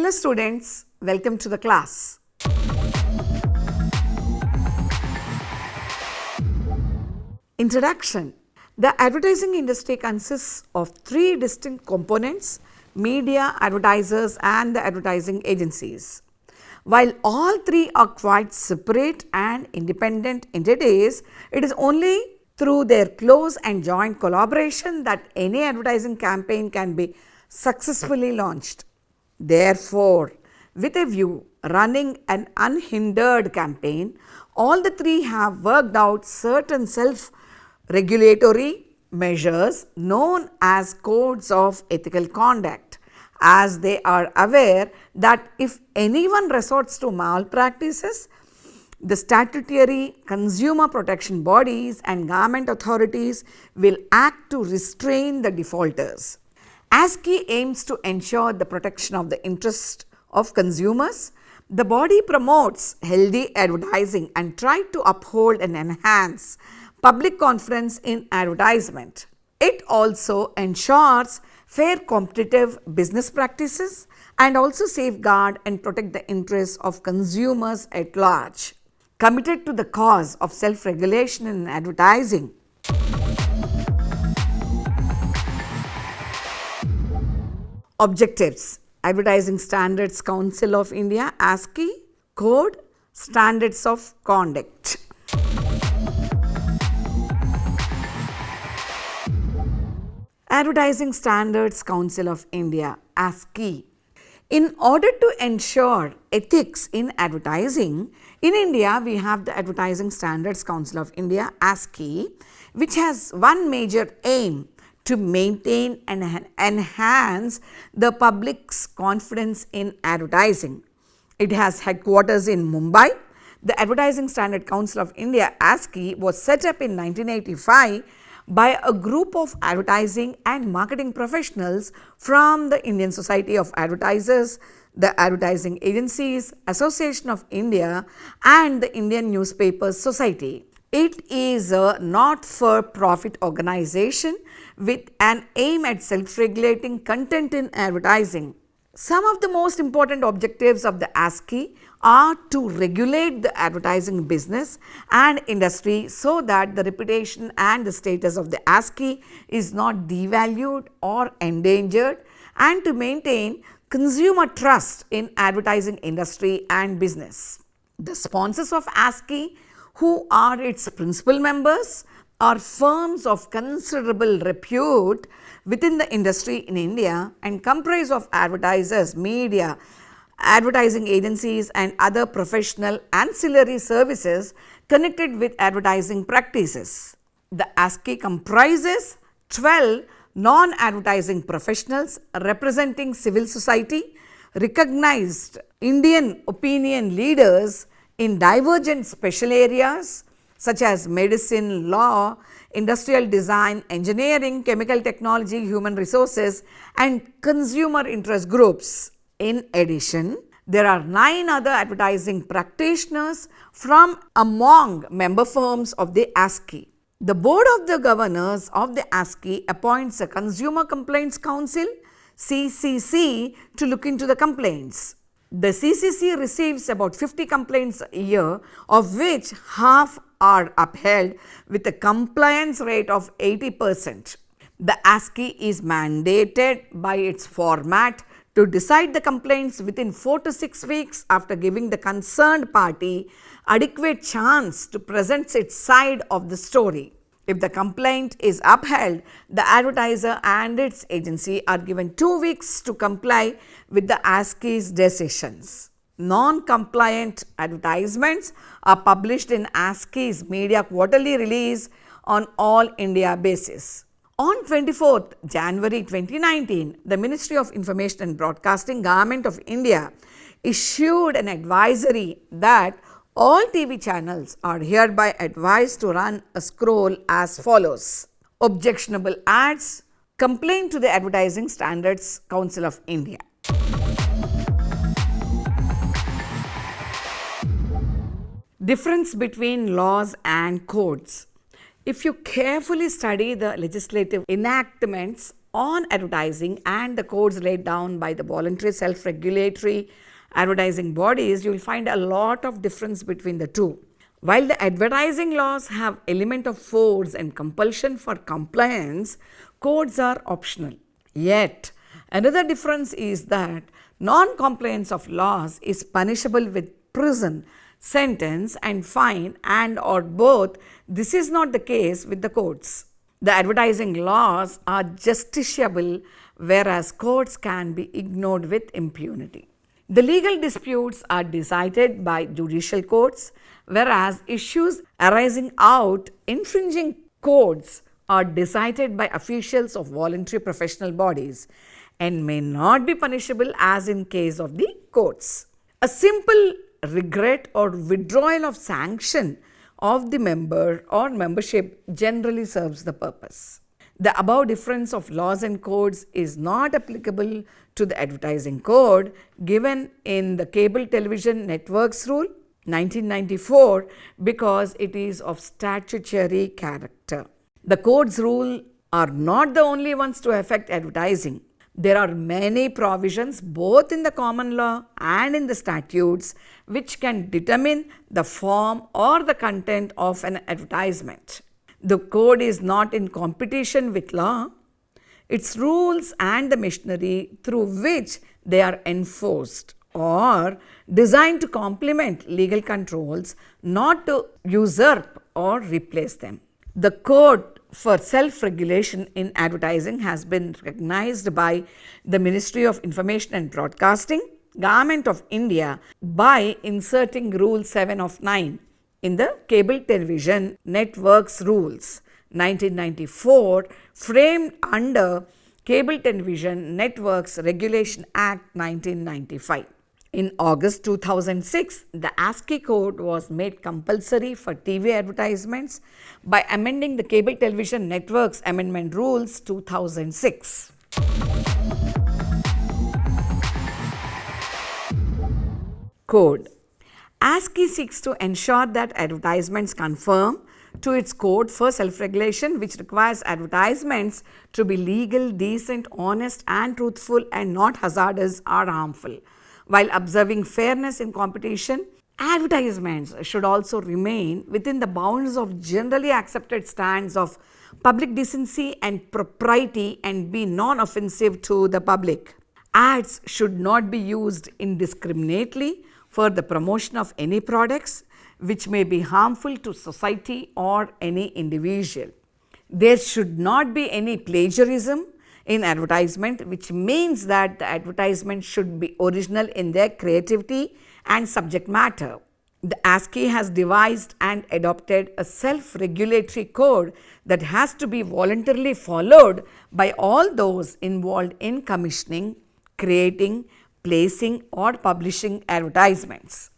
Hello students, welcome to the class. Introduction. The advertising industry consists of three distinct components: media, advertisers and the advertising agencies. While all three are quite separate and independent entities, it is only through their close and joint collaboration that any advertising campaign can be successfully launched. Therefore, with a view running an unhindered campaign, all the three have worked out certain self-regulatory measures known as codes of ethical conduct, as they are aware that if anyone resorts to malpractices, the statutory consumer protection bodies and government authorities will act to restrain the defaulters. ASCI aims to ensure the protection of the interest of consumers. The body promotes healthy advertising and tries to uphold and enhance public confidence in advertisement. It also ensures fair competitive business practices and also safeguard and protect the interests of consumers at large. Committed to the cause of self-regulation in advertising. Objectives: Advertising Standards Council of India ASCI Code Standards of Conduct. Advertising Standards Council of India ASCI. In order to ensure ethics in advertising, in India we have the Advertising Standards Council of India ASCI, which has one major aim: to maintain and enhance the public's confidence in advertising. It has headquarters in Mumbai. The Advertising Standard Council of India ASCI was set up in 1985 by a group of advertising and marketing professionals from the Indian Society of Advertisers, the Advertising Agencies Association of India and the Indian Newspapers Society. It is a not-for-profit organization with an aim at self-regulating content in advertising. Some of the most important objectives of the ASCI are to regulate the advertising business and industry so that the reputation and the status of the ASCI is not devalued or endangered, and to maintain consumer trust in advertising industry and business. The sponsors of ASCI, who are its principal members, are firms of considerable repute within the industry in India and comprise of advertisers, media, advertising agencies and other professional ancillary services connected with advertising practices. The ASCI comprises 12 non-advertising professionals representing civil society, recognized Indian opinion leaders in divergent special areas such as medicine, law, industrial design, engineering, chemical technology, human resources and consumer interest groups. In addition, there are 9 other advertising practitioners from among member firms of the ASCI. The Board of the Governors of the ASCI appoints a Consumer Complaints Council (CCC) to look into the complaints. The CCC receives about 50 complaints a year, of which half are upheld with a compliance rate of 80%. The ASCI is mandated by its format to decide the complaints within 4 to 6 weeks after giving the concerned party adequate chance to present its side of the story. If the complaint is upheld, the advertiser and its agency are given 2 weeks to comply with the ASCI's decisions. Non-compliant advertisements are published in ASCI's media quarterly release on all India basis. On 24th January 2019, the Ministry of Information and Broadcasting, Government of India issued an advisory that all TV channels are hereby advised to run a scroll as follows: objectionable ads, complaint to the Advertising Standards Council of India. Difference between laws and codes. If you carefully study the legislative enactments on advertising and the codes laid down by the voluntary self-regulatory advertising bodies, you will find a lot of difference between the two. While the advertising laws have element of force and compulsion for compliance, codes are optional. Yet, another difference is that non-compliance of laws is punishable with prison, sentence and fine, and or both. This is not the case with the codes. The advertising laws are justiciable, whereas codes can be ignored with impunity. The legal disputes are decided by judicial courts, whereas issues arising out infringing codes are decided by officials of voluntary professional bodies and may not be punishable as in case of the courts. A simple regret or withdrawal of sanction of the member or membership generally serves the purpose. The above difference of laws and codes is not applicable to the advertising code given in the Cable Television Networks Rule 1994 because it is of statutory character. The codes rule are not the only ones to affect advertising. There are many provisions both in the common law and in the statutes which can determine the form or the content of an advertisement. The code is not in competition with law. Its rules and the machinery through which they are enforced are designed to complement legal controls, not to usurp or replace them. The code for self-regulation in advertising has been recognized by the Ministry of Information and Broadcasting, Government of India, by inserting Rule 7 of 9 in the Cable Television Networks Rules 1994, framed under Cable Television Networks Regulation Act 1995. In August 2006, the ASCII code was made compulsory for TV advertisements by amending the Cable Television Networks Amendment Rules 2006. Code. ASCII seeks to ensure that advertisements conform to its code for self-regulation, which requires advertisements to be legal, decent, honest and truthful and not hazardous or harmful. While observing fairness in competition, advertisements should also remain within the bounds of generally accepted standards of public decency and propriety and be non-offensive to the public. Ads should not be used indiscriminately for the promotion of any products which may be harmful to society or any individual. There should not be any plagiarism in advertisement, which means that the advertisement should be original in their creativity and subject matter. The ASCII has devised and adopted a self-regulatory code that has to be voluntarily followed by all those involved in commissioning, creating, placing or publishing advertisements.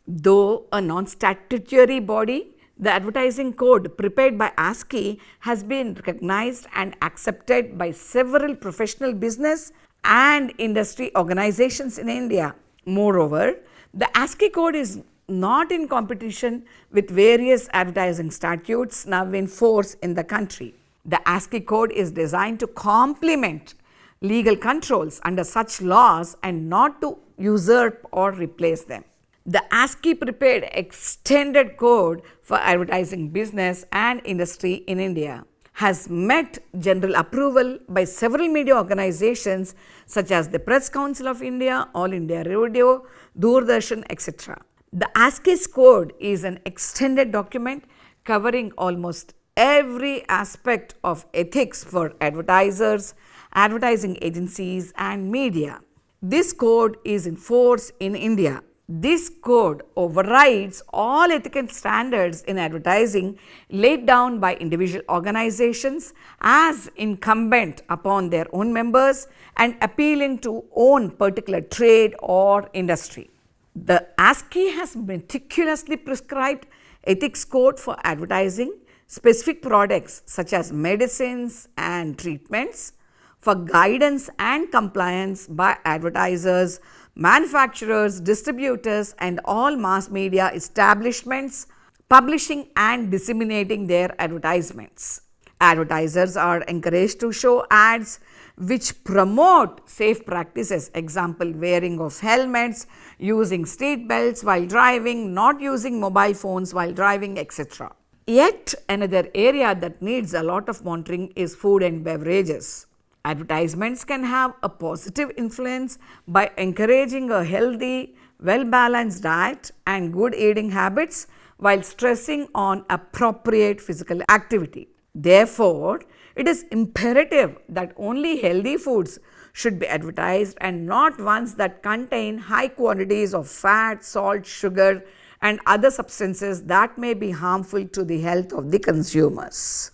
Though a non-statutory body, the advertising code prepared by ASCII has been recognized and accepted by several professional business and industry organizations in India. Moreover, the ASCII code is not in competition with various advertising statutes now in force in the country. The ASCII code is designed to complement legal controls under such laws and not to usurp or replace them. The ASCII prepared extended code for advertising business and industry in India has met general approval by several media organizations such as the Press Council of India, All India Radio, Doordarshan, etc. The ASCII's code is an extended document covering almost every aspect of ethics for advertisers, advertising agencies and media. This code is in force in India. This code overrides all ethical standards in advertising laid down by individual organizations as incumbent upon their own members and appealing to own particular trade or industry. The ASCII has meticulously prescribed ethics code for advertising specific products such as medicines and treatments for guidance and compliance by advertisers, manufacturers, distributors and all mass media establishments publishing and disseminating their advertisements. Advertisers are encouraged to show ads which promote safe practices, example wearing of helmets, using seat belts while driving, not using mobile phones while driving, etc. Yet another area that needs a lot of monitoring is food and beverages. Advertisements can have a positive influence by encouraging a healthy, well-balanced diet and good eating habits while stressing on appropriate physical activity. Therefore, it is imperative that only healthy foods should be advertised and not ones that contain high quantities of fat, salt, sugar, and other substances that may be harmful to the health of the consumers.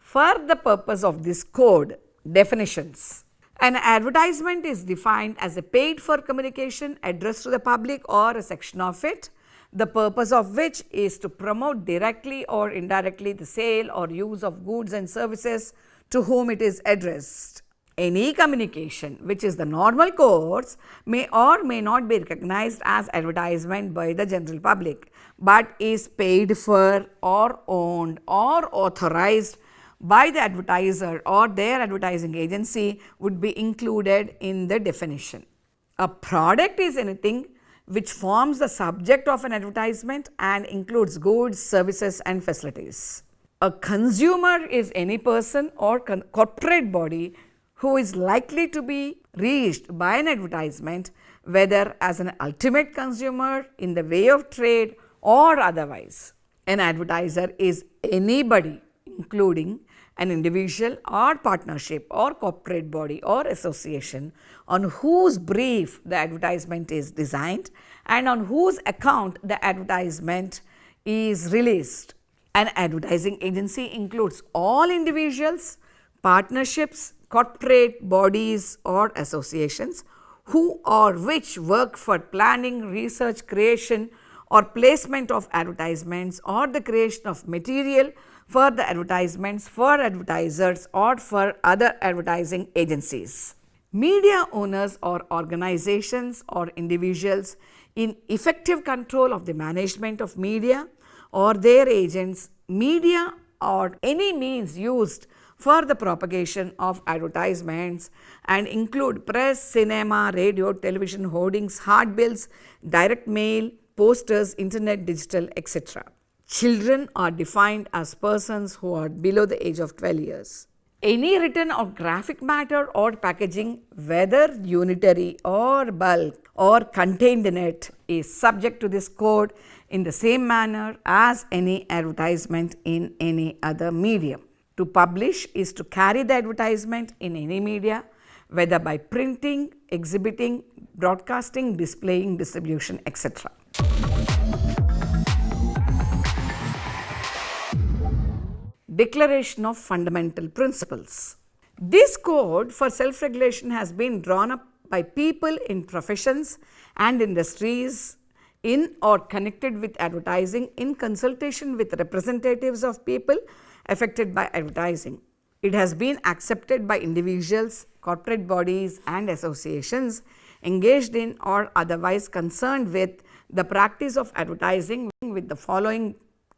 For the purpose of this code, definitions. An advertisement is defined as a paid for communication addressed to the public or a section of it, the purpose of which is to promote directly or indirectly the sale or use of goods and services to whom it is addressed. Any communication which is the normal course may or may not be recognized as advertisement by the general public, but is paid for or owned or authorized by the advertiser or their advertising agency would be included in the definition. A product is anything which forms the subject of an advertisement and includes goods, services and facilities. A consumer is any person or corporate body who is likely to be reached by an advertisement, whether as an ultimate consumer in the way of trade or otherwise. An advertiser is anybody, including an individual or partnership or corporate body or association on whose brief the advertisement is designed and on whose account the advertisement is released. An advertising agency includes all individuals, partnerships, corporate bodies or associations who or which work for planning, research, creation or placement of advertisements or the creation of material for the advertisements for advertisers or for other advertising agencies. Media owners or organizations or individuals in effective control of the management of media or their agents, media or any means used for the propagation of advertisements and include press, cinema, radio, television, hoardings, hard bills, direct mail, posters, internet, digital, etc. Children are defined as persons who are below the age of 12 years. Any written or graphic matter or packaging, whether unitary or bulk or contained in it, is subject to this code in the same manner as any advertisement in any other medium. To publish is to carry the advertisement in any media, whether by printing, exhibiting, broadcasting, displaying, distribution, etc. Declaration of Fundamental Principles. This code for self-regulation has been drawn up by people in professions and industries in or connected with advertising in consultation with representatives of people affected by advertising. It has been accepted by individuals, corporate bodies and associations engaged in or otherwise concerned with the practice of advertising with the following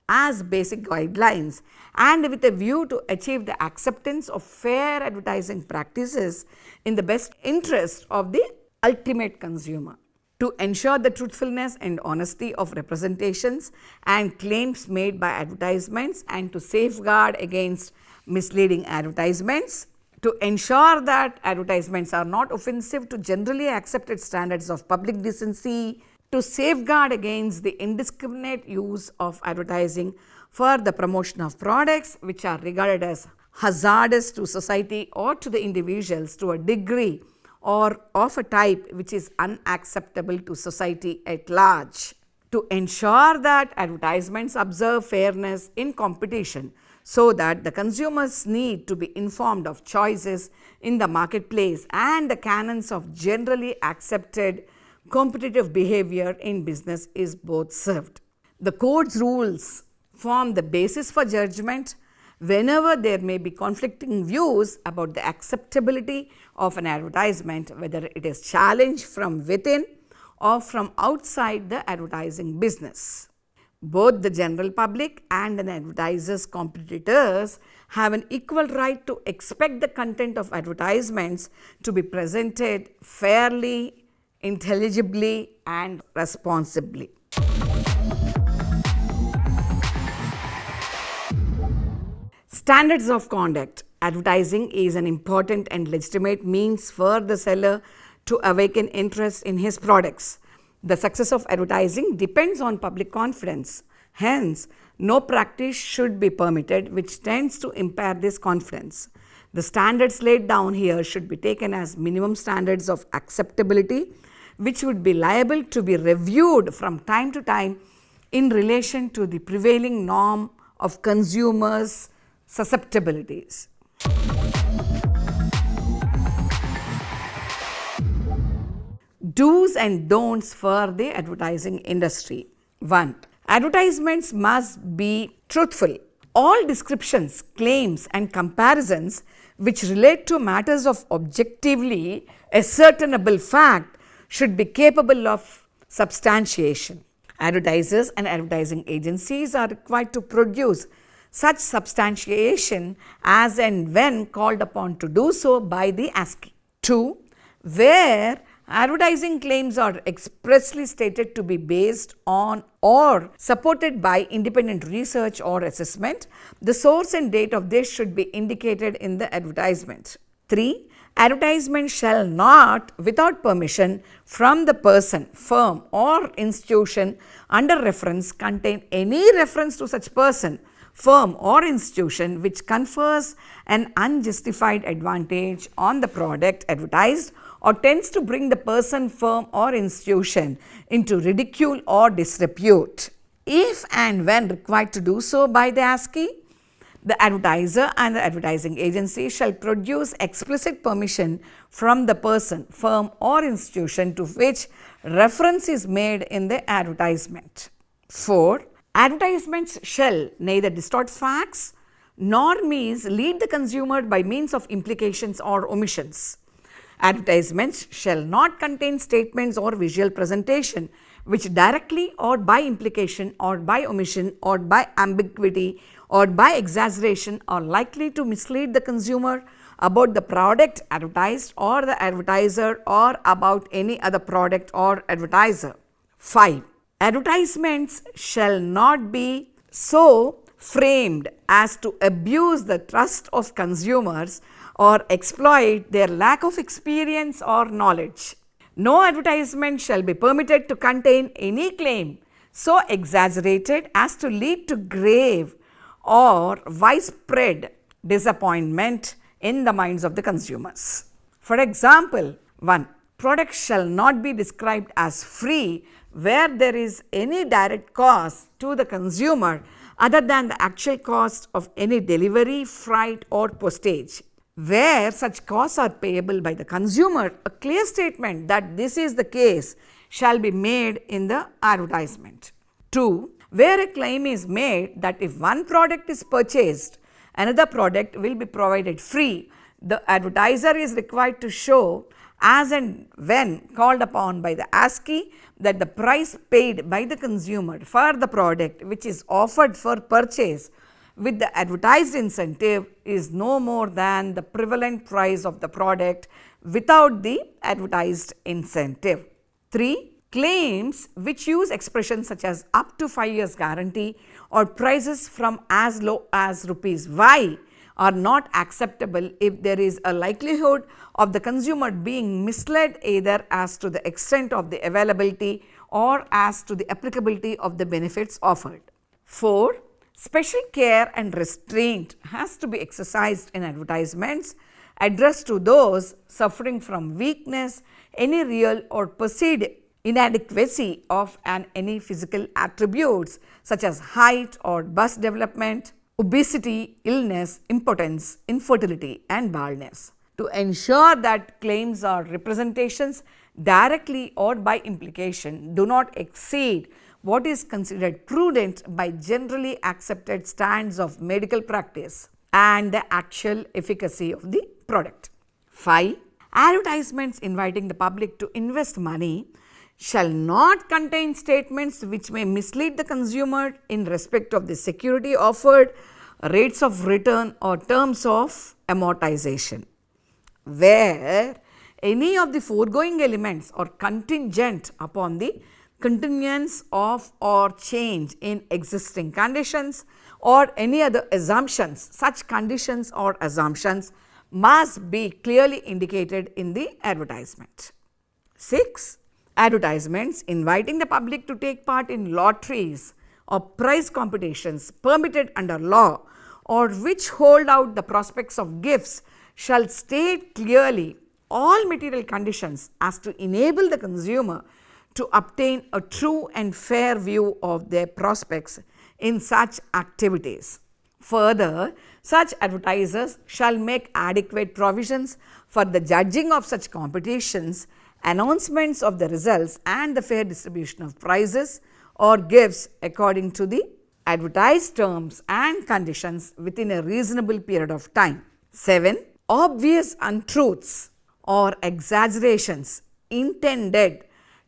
as basic guidelines and with a view to achieve the acceptance of fair advertising practices in the best interest of the ultimate consumer. To ensure the truthfulness and honesty of representations and claims made by advertisements and to safeguard against misleading advertisements, to ensure that advertisements are not offensive to generally accepted standards of public decency, to safeguard against the indiscriminate use of advertising for the promotion of products which are regarded as hazardous to society or to the individuals to a degree or of a type which is unacceptable to society at large. To ensure that advertisements observe fairness in competition so that the consumers need to be informed of choices in the marketplace and the canons of generally accepted competitive behavior in business is both served. The code's rules form the basis for judgment whenever there may be conflicting views about the acceptability of an advertisement, whether it is challenged from within or from outside the advertising business. Both the general public and an advertiser's competitors have an equal right to expect the content of advertisements to be presented fairly, intelligibly, and responsibly. Standards of conduct. Advertising is an important and legitimate means for the seller to awaken interest in his products. The success of advertising depends on public confidence. Hence, no practice should be permitted which tends to impair this confidence. The standards laid down here should be taken as minimum standards of acceptability, which would be liable to be reviewed from time to time in relation to the prevailing norm of consumers' susceptibilities. Do's and don'ts for the advertising industry. 1. Advertisements must be truthful. All descriptions, claims, and comparisons which relate to matters of objectively ascertainable fact should be capable of substantiation. Advertisers and advertising agencies are required to produce such substantiation as and when called upon to do so by the ASCI. 2. Where advertising claims are expressly stated to be based on or supported by independent research or assessment, the source and date of this should be indicated in the advertisement. 3. Advertisement shall not, without permission from the person, firm, or institution under reference, contain any reference to such person, firm, or institution which confers an unjustified advantage on the product advertised or tends to bring the person, firm, or institution into ridicule or disrepute. If and when required to do so by the ASCI, the advertiser and the advertising agency shall produce explicit permission from the person, firm, or institution to which reference is made in the advertisement. 4. Advertisements shall neither distort facts nor mislead the consumer by means of implications or omissions. Advertisements shall not contain statements or visual presentation which directly or by implication or by omission or by ambiguity or by exaggeration are likely to mislead the consumer about the product advertised or the advertiser or about any other product or advertiser. 5. Advertisements shall not be so framed as to abuse the trust of consumers or exploit their lack of experience or knowledge. No advertisement shall be permitted to contain any claim so exaggerated as to lead to grave or widespread disappointment in the minds of the consumers. For example, 1. Products shall not be described as free where there is any direct cost to the consumer other than the actual cost of any delivery, freight, or postage. Where such costs are payable by the consumer, a clear statement that this is the case shall be made in the advertisement. 2. Where a claim is made that if one product is purchased, another product will be provided free, the advertiser is required to show as and when called upon by the ASCI that the price paid by the consumer for the product which is offered for purchase with the advertised incentive is no more than the prevalent price of the product without the advertised incentive. 3. Claims which use expressions such as up to 5 years guarantee or prices from as low as rupees Y are not acceptable if there is a likelihood of the consumer being misled either as to the extent of the availability or as to the applicability of the benefits offered. 4. Special care and restraint has to be exercised in advertisements addressed to those suffering from weakness, any real or perceived inadequacy of any physical attributes such as height or bust development, obesity, illness, impotence, infertility, and baldness. To ensure that claims or representations directly or by implication do not exceed what is considered prudent by generally accepted standards of medical practice and the actual efficacy of the product. 5. Advertisements inviting the public to invest money shall not contain statements which may mislead the consumer in respect of the security offered, rates of return or terms of amortization. Where any of the foregoing elements are contingent upon the continuance of or change in existing conditions or any other assumptions, such conditions or assumptions must be clearly indicated in the advertisement. 6. Advertisements inviting the public to take part in lotteries or prize competitions permitted under law or which hold out the prospects of gifts shall state clearly all material conditions as to enable the consumer to obtain a true and fair view of their prospects in such activities. Further, such advertisers shall make adequate provisions for the judging of such competitions, announcements of the results and the fair distribution of prizes or gifts according to the advertised terms and conditions within a reasonable period of time. 7. Obvious untruths or exaggerations intended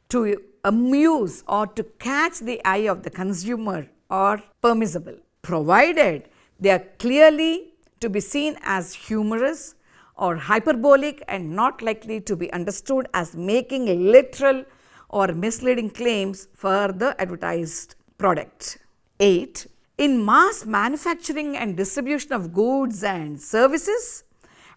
to amuse or to catch the eye of the consumer are permissible, provided they are clearly to be seen as humorous or hyperbolic and not likely to be understood as making literal or misleading claims for the advertised product. 8. In mass manufacturing and distribution of goods and services,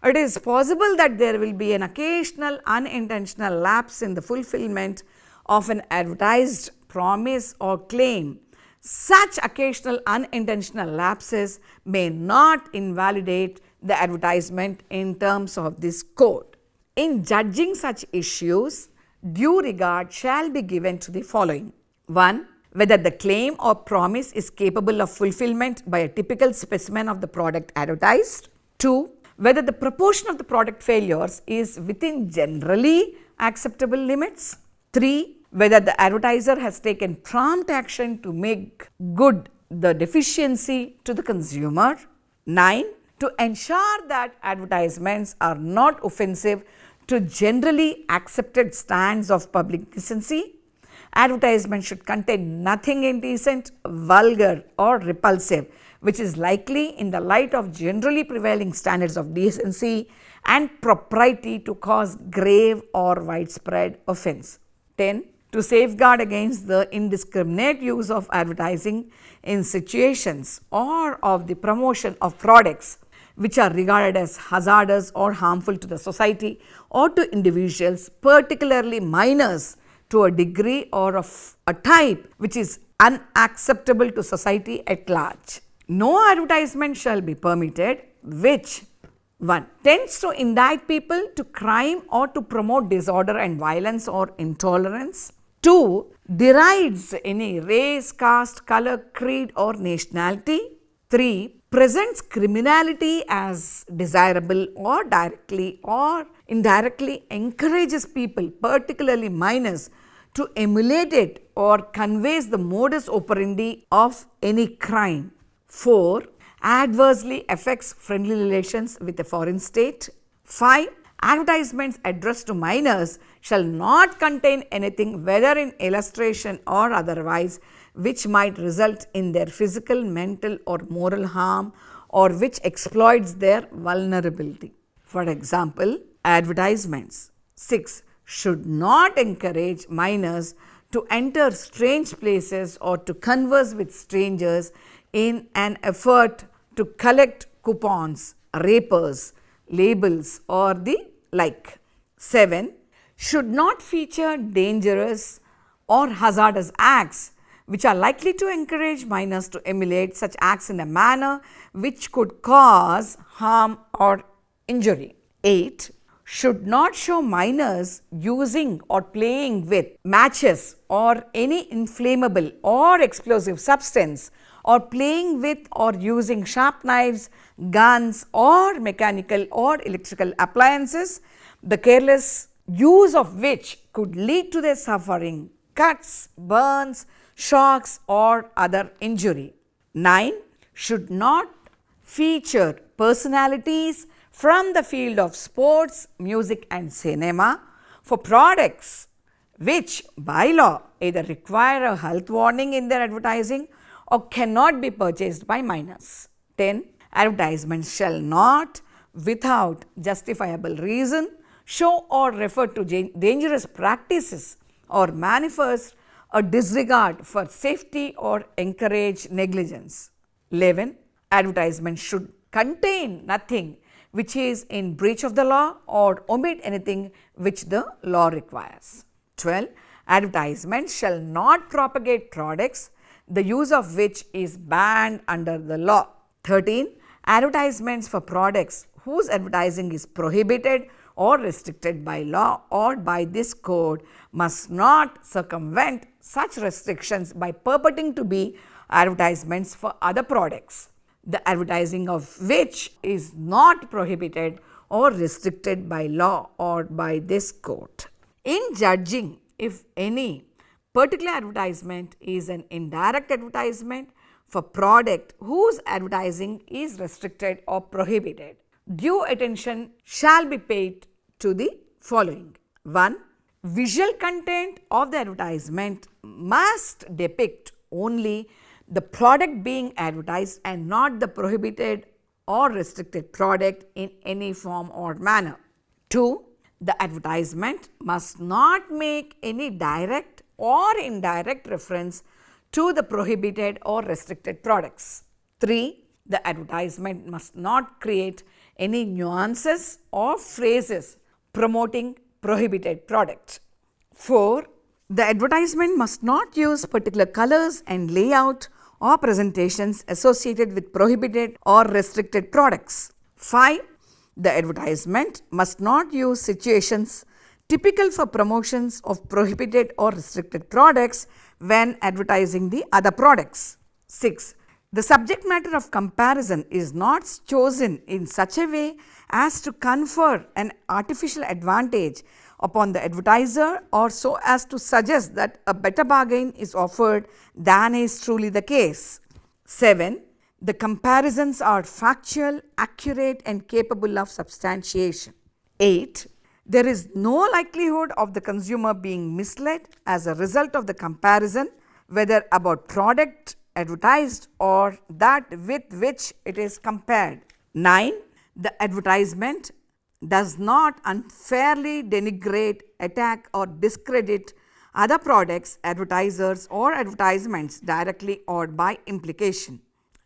it is possible that there will be an occasional unintentional lapse in the fulfillment of an advertised promise or claim. Such occasional unintentional lapses may not invalidate the advertisement in terms of this code. In judging such issues, due regard shall be given to the following. 1. Whether the claim or promise is capable of fulfillment by a typical specimen of the product advertised. 2. Whether the proportion of the product failures is within generally acceptable limits. 3. Whether the advertiser has taken prompt action to make good the deficiency to the consumer. 9. To ensure that advertisements are not offensive to generally accepted standards of public decency. Advertisement should contain nothing indecent, vulgar or repulsive which is likely in the light of generally prevailing standards of decency and propriety to cause grave or widespread offense. 10. To safeguard against the indiscriminate use of advertising in situations or of the promotion of products which are regarded as hazardous or harmful to the society or to individuals, particularly minors, to a degree or of a type which is unacceptable to society at large. No advertisement shall be permitted which 1. Tends to indict people to crime or to promote disorder and violence or intolerance. 2. Derides any race, caste, color, creed or nationality. 3. Presents criminality as desirable or directly or indirectly encourages people, particularly minors, to emulate it or conveys the modus operandi of any crime. 4. Adversely affects friendly relations with a foreign state. 5. Advertisements addressed to minors shall not contain anything, whether in illustration or otherwise, which might result in their physical, mental or moral harm or which exploits their vulnerability. For example, advertisements. 6. Should not encourage minors to enter strange places or to converse with strangers in an effort to collect coupons, wrappers, labels or the like. 7. Should not feature dangerous or hazardous acts which are likely to encourage minors to emulate such acts in a manner which could cause harm or injury. 8. Should not show minors using or playing with matches or any inflammable or explosive substance or playing with or using sharp knives, guns or mechanical or electrical appliances, the careless use of which could lead to their suffering cuts, burns, shocks or other injury. 9. Should not feature personalities from the field of sports, music and cinema for products which by law either require a health warning in their advertising or cannot be purchased by minors. 10. Advertisements shall not, without justifiable reason, show or refer to dangerous practices or manifest a disregard for safety or encourage negligence. 11. Advertisements should contain nothing which is in breach of the law or omit anything which the law requires. 12. Advertisements shall not propagate products the use of which is banned under the law. 13. Advertisements for products whose advertising is prohibited or restricted by law or by this code must not circumvent such restrictions by purporting to be advertisements for other products, the advertising of which is not prohibited or restricted by law or by this code. In judging if any particular advertisement is an indirect advertisement for product whose advertising is restricted or prohibited, due attention shall be paid to the following. 1. Visual content of the advertisement must depict only the product being advertised and not the prohibited or restricted product in any form or manner. 2. The advertisement must not make any direct or indirect reference to the prohibited or restricted products. 3. The advertisement must not create any nuances or phrases promoting prohibited product. 4. The advertisement must not use particular colors and layout or presentations associated with prohibited or restricted products. 5. The advertisement must not use situations typical for promotions of prohibited or restricted products when advertising the other products. 6. The subject matter of comparison is not chosen in such a way as to confer an artificial advantage upon the advertiser or so as to suggest that a better bargain is offered than is truly the case. 7. The comparisons are factual, accurate and capable of substantiation. 8. There is no likelihood of the consumer being misled as a result of the comparison, whether about product advertised or that with which it is compared. 9. The advertisement does not unfairly denigrate, attack or discredit other products, advertisers or advertisements directly or by implication.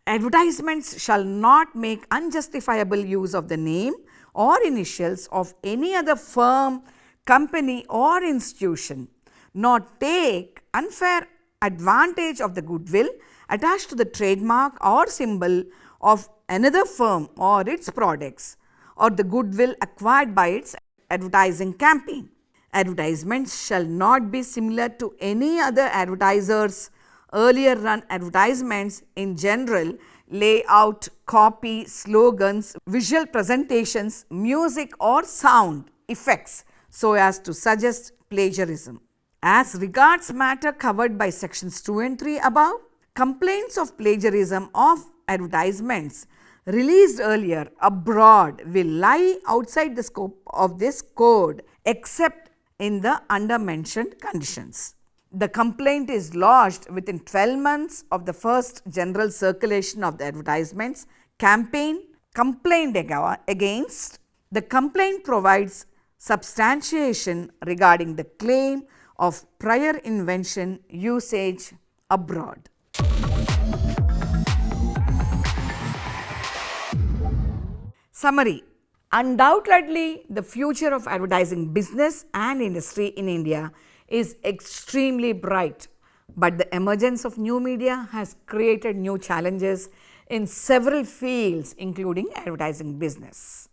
Advertisements shall not make unjustifiable use of the name or initials of any other firm, company or institution, nor take unfair advantage of the goodwill attached to the trademark or symbol of another firm or its products, or the goodwill acquired by its advertising campaign. Advertisements shall not be similar to any other advertiser's earlier run advertisements in general, layout, copy, slogans, visual presentations, music or sound effects so as to suggest plagiarism. As regards matter covered by sections 2 and 3 above, complaints of plagiarism of advertisements released earlier abroad will lie outside the scope of this code except in the undermentioned conditions. The complaint is lodged within 12 months of the first general circulation of the advertisements campaign complained against. The complaint provides substantiation regarding the claim of prior invention usage abroad. Summary. Undoubtedly, the future of advertising business and industry in India is extremely bright, but the emergence of new media has created new challenges in several fields, including advertising business.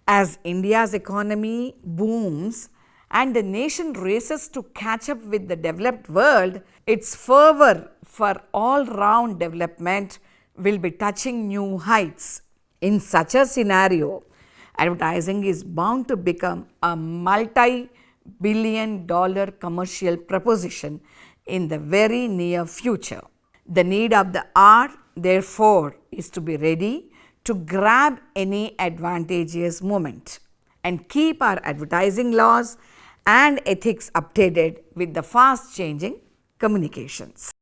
As India's economy booms and the nation races to catch up with the developed world, its fervor for all-round development will be touching new heights. In such a scenario, advertising is bound to become a multi-billion-dollar commercial proposition in the very near future. The need of the hour, therefore, is to be ready to grab any advantageous moment and keep our advertising laws and ethics updated with the fast changing communications.